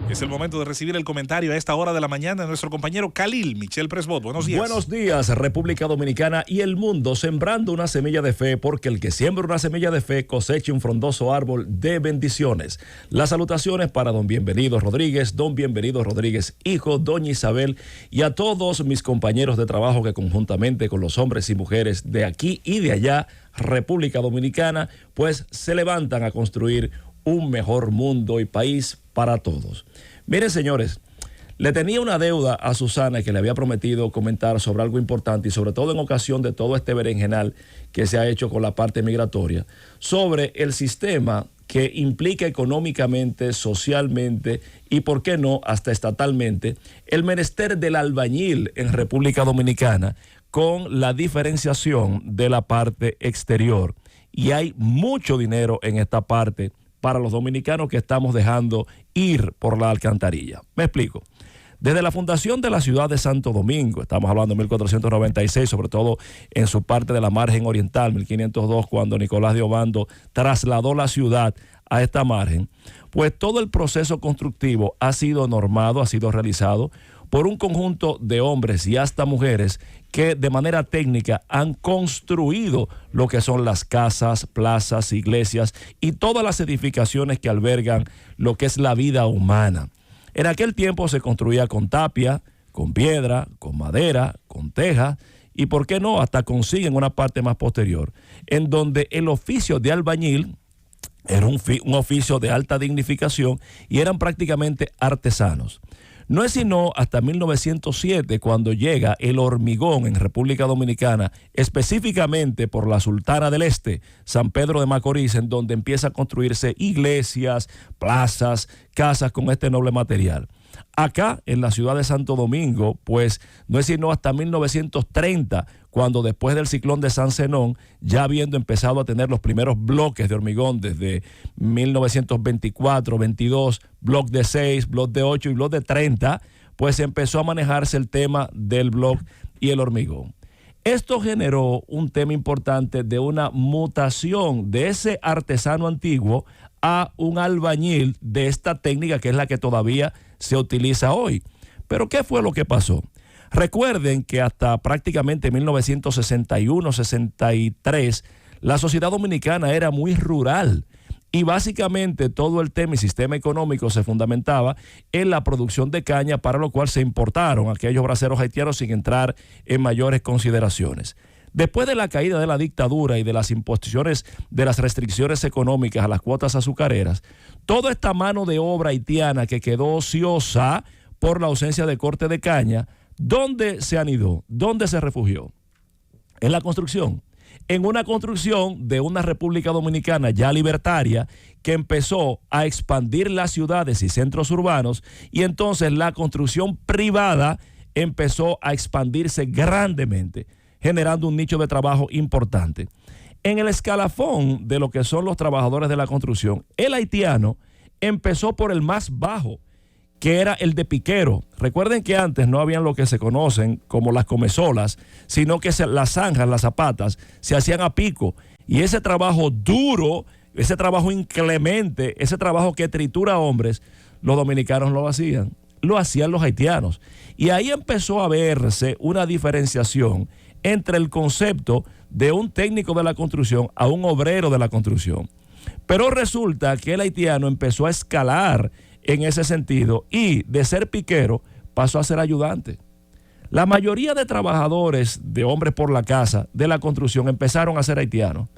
Es el momento de recibir el comentario a esta hora de la mañana de nuestro compañero Khalil Michel Presbot. Buenos días. Buenos días, República Dominicana y el mundo, sembrando una semilla de fe, porque el que siembra una semilla de fe cosecha un frondoso árbol de bendiciones. Las salutaciones para don Bienvenido Rodríguez, hijo, doña Isabel, y a todos mis compañeros de trabajo que conjuntamente con los hombres y mujeres de aquí y de allá, República Dominicana, pues se levantan a construir un mejor mundo y país para todos. Miren, señores, le tenía una deuda a Susana que le había prometido comentar sobre algo importante y sobre todo en ocasión de todo este berenjenal que se ha hecho con la parte migratoria, sobre el sistema que implica económicamente, socialmente y, por qué no, hasta estatalmente, el menester del albañil en República Dominicana con la diferenciación de la parte exterior. Y hay mucho dinero en esta parte para los dominicanos que estamos dejando ir por la alcantarilla. Me explico. Desde la fundación de la ciudad de Santo Domingo, estamos hablando de 1496, sobre todo en su parte de la margen oriental, 1502, cuando Nicolás de Obando trasladó la ciudad a esta margen, pues todo el proceso constructivo ha sido normado, ha sido realizado por un conjunto de hombres y hasta mujeres que de manera técnica han construido lo que son las casas, plazas, iglesias y todas las edificaciones que albergan lo que es la vida humana. En aquel tiempo se construía con tapia, con piedra, con madera, con teja y, por qué no, hasta consiguen una parte más posterior, en donde el oficio de albañil era un oficio de alta dignificación y eran prácticamente artesanos. No es sino hasta 1907 cuando llega el hormigón en República Dominicana, específicamente por la Sultana del Este, San Pedro de Macorís, en donde empieza a construirse iglesias, plazas, casas con este noble material. Acá, en la ciudad de Santo Domingo, pues no es sino hasta 1930, cuando después del ciclón de San Zenón, ya habiendo empezado a tener los primeros bloques de hormigón desde 1924, 22, bloc de 6, bloc de 8 y bloc de 30, pues empezó a manejarse el tema del bloc y el hormigón. Esto generó un tema importante de una mutación de ese artesano antiguo a un albañil de esta técnica que es la que todavía se utiliza hoy. Pero ¿qué fue lo que pasó? Recuerden que hasta prácticamente 1961-63 la sociedad dominicana era muy rural y básicamente todo el tema y sistema económico se fundamentaba en la producción de caña, para lo cual se importaron aquellos braceros haitianos sin entrar en mayores consideraciones. Después de la caída de la dictadura y de las imposiciones de las restricciones económicas a las cuotas azucareras, toda esta mano de obra haitiana que quedó ociosa por la ausencia de corte de caña, ¿dónde se anidó? ¿Dónde se refugió? En la construcción. En una construcción de una República Dominicana ya libertaria que empezó a expandir las ciudades y centros urbanos, y entonces la construcción privada empezó a expandirse grandemente, generando un nicho de trabajo importante. En el escalafón de lo que son los trabajadores de la construcción, el haitiano empezó por el más bajo, que era el de piquero. Recuerden que antes no habían lo que se conocen como las comezolas, sino que las zanjas, las zapatas, se hacían a pico. Y ese trabajo duro, ese trabajo inclemente, ese trabajo que tritura hombres, los dominicanos lo hacían los haitianos. Y ahí empezó a verse una diferenciación entre el concepto de un técnico de la construcción a un obrero de la construcción. Pero resulta que el haitiano empezó a escalar en ese sentido y de ser piquero pasó a ser ayudante. La mayoría de trabajadores de hombres por la casa de la construcción empezaron a ser haitianos,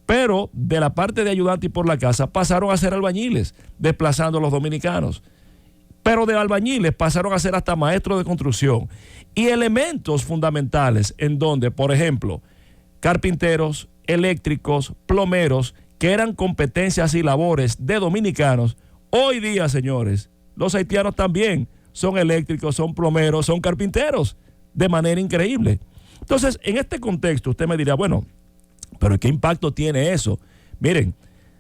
pero de la parte de ayudante y por la casa pasaron a ser albañiles, desplazando a los dominicanos. Pero de albañiles pasaron a ser hasta maestros de construcción y elementos fundamentales en donde, por ejemplo, carpinteros, eléctricos, plomeros, que eran competencias y labores de dominicanos. Hoy día, señores, los haitianos también son eléctricos, son plomeros, son carpinteros, de manera increíble. Entonces, en este contexto, usted me dirá, bueno, pero ¿qué impacto tiene eso? Miren,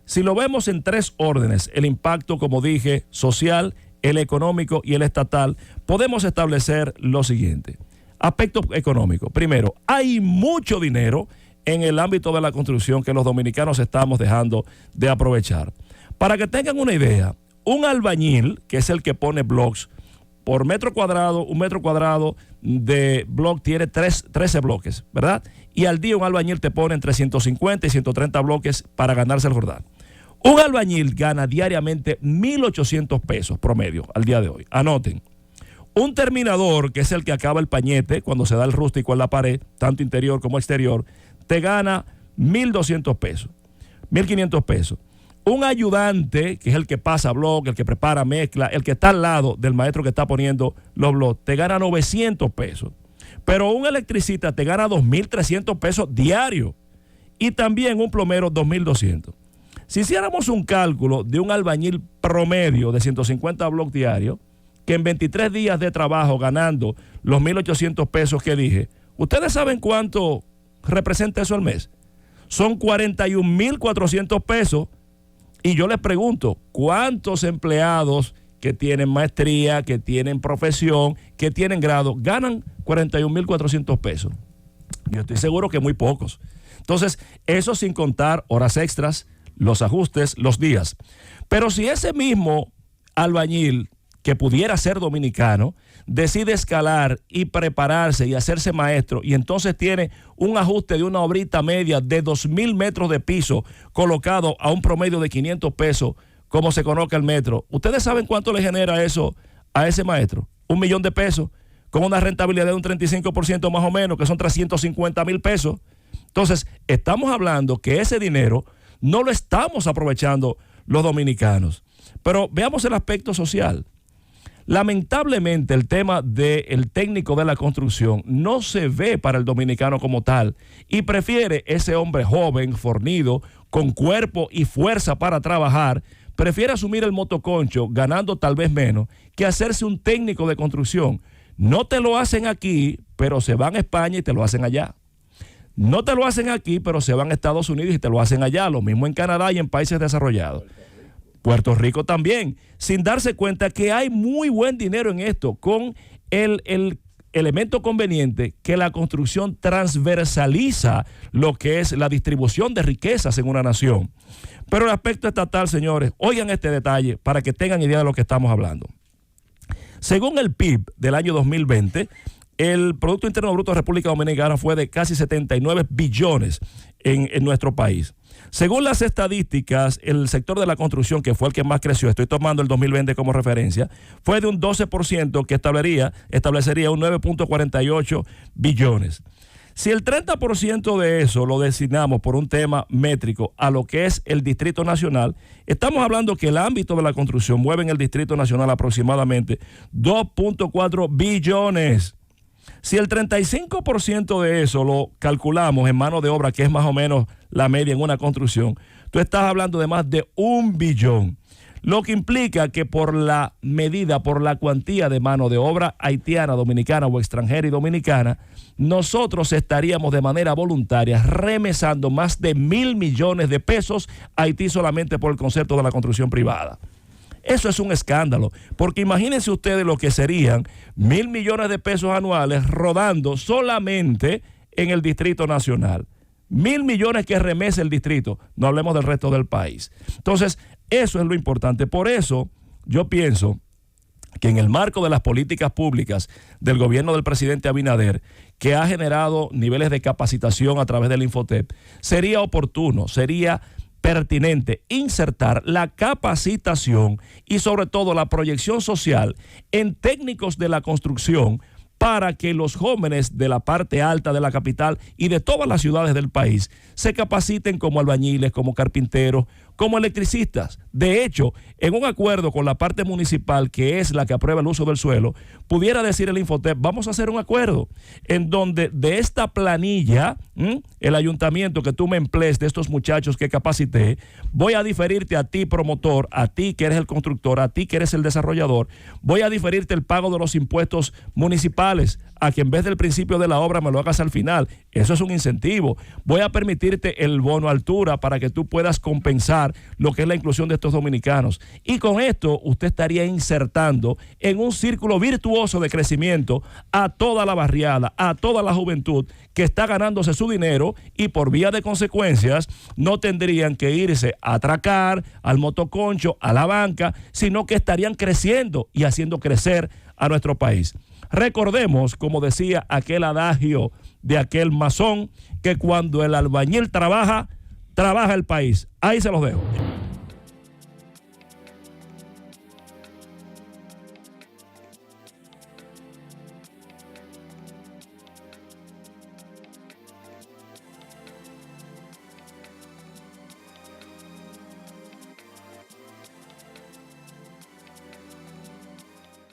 si lo vemos en tres órdenes, el impacto, como dije, social, el económico y el estatal, podemos establecer lo siguiente. Aspecto económico. Primero, hay mucho dinero en el ámbito de la construcción que los dominicanos estamos dejando de aprovechar. Para que tengan una idea, un albañil, que es el que pone blocks, por metro cuadrado, un metro cuadrado de block tiene 13 bloques, ¿verdad? Y al día un albañil te pone entre 150 y 130 bloques para ganarse el Jordán. Un albañil gana diariamente 1.800 pesos promedio al día de hoy. Anoten. Un terminador, que es el que acaba el pañete cuando se da el rústico en la pared, tanto interior como exterior, te gana 1.200 pesos, 1.500 pesos. Un ayudante, que es el que pasa bloque, el que prepara mezcla, el que está al lado del maestro que está poniendo los bloques, te gana 900 pesos. Pero un electricista te gana 2.300 pesos diarios. Y también un plomero 2.200. Si hiciéramos un cálculo de un albañil promedio de 150 bloques diarios, que en 23 días de trabajo ganando los 1.800 pesos que dije, ¿ustedes saben cuánto representa eso al mes? Son 41.400 pesos. Y yo les pregunto, ¿cuántos empleados que tienen maestría, que tienen profesión, que tienen grado, ganan 41.400 pesos? Yo estoy seguro que muy pocos. Entonces, eso sin contar horas extras, los ajustes, los días. Pero si ese mismo albañil que pudiera ser dominicano, decide escalar y prepararse y hacerse maestro, y entonces tiene un ajuste de una obrita media de 2.000 metros de piso colocado a un promedio de 500 pesos, como se coloca el metro. ¿Ustedes saben cuánto le genera eso a ese maestro? 1 millón de pesos, con una rentabilidad de un 35% más o menos, que son 350.000 pesos. Entonces, estamos hablando que ese dinero no lo estamos aprovechando los dominicanos. Pero veamos el aspecto social. Lamentablemente el tema del técnico de la construcción no se ve para el dominicano como tal y prefiere ese hombre joven, fornido, con cuerpo y fuerza para trabajar, prefiere asumir el motoconcho ganando tal vez menos que hacerse un técnico de construcción. No te lo hacen aquí, pero se van a España y te lo hacen allá. No te lo hacen aquí, pero se van a Estados Unidos y te lo hacen allá. Lo mismo en Canadá y en países desarrollados. Puerto Rico también, sin darse cuenta que hay muy buen dinero en esto, con el elemento conveniente que la construcción transversaliza lo que es la distribución de riquezas en una nación. Pero el aspecto estatal, señores, oigan este detalle para que tengan idea de lo que estamos hablando. Según el PIB del año 2020, el Producto Interno Bruto de República Dominicana fue de casi 79 billones en nuestro país. Según las estadísticas, el sector de la construcción, que fue el que más creció, estoy tomando el 2020 como referencia, fue de un 12% que establecería un 9.48 billones. Si el 30% de eso lo designamos por un tema métrico a lo que es el Distrito Nacional, estamos hablando que el ámbito de la construcción mueve en el Distrito Nacional aproximadamente 2.4 billones. Si el 35% de eso lo calculamos en mano de obra, que es más o menos la media en una construcción, tú estás hablando de más de 1 billón. Lo que implica que por la medida, por la cuantía de mano de obra haitiana, dominicana o extranjera y dominicana, nosotros estaríamos de manera voluntaria remesando más de 1.000 millones de pesos a Haití solamente por el concepto de la construcción privada. Eso es un escándalo, porque imagínense ustedes lo que serían 1.000 millones de pesos anuales rodando solamente en el Distrito Nacional. 1.000 millones que remese el distrito, no hablemos del resto del país. Entonces, eso es lo importante. Por eso, yo pienso que en el marco de las políticas públicas del gobierno del presidente Abinader, que ha generado niveles de capacitación a través del Infotep, sería oportuno, sería pertinente insertar la capacitación y sobre todo la proyección social en técnicos de la construcción para que los jóvenes de la parte alta de la capital y de todas las ciudades del país se capaciten como albañiles, como carpinteros, como electricistas. De hecho, en un acuerdo con la parte municipal, que es la que aprueba el uso del suelo, pudiera decir el Infotep, vamos a hacer un acuerdo en donde de esta planilla, el ayuntamiento que tú me emplees de estos muchachos que capacité, voy a diferirte a ti, promotor, a ti que eres el constructor, a ti que eres el desarrollador, voy a diferirte el pago de los impuestos municipales, a que en vez del principio de la obra me lo hagas al final. Eso es un incentivo. Voy a permitirte el bono altura para que tú puedas compensar lo que es la inclusión de estos dominicanos. Y con esto usted estaría insertando en un círculo virtuoso de crecimiento a toda la barriada, a toda la juventud que está ganándose su dinero y por vía de consecuencias no tendrían que irse a atracar, al motoconcho, a la banca, sino que estarían creciendo y haciendo crecer a nuestro país. Recordemos, como decía aquel adagio de aquel masón, que cuando el albañil trabaja, trabaja el país. Ahí se los dejo.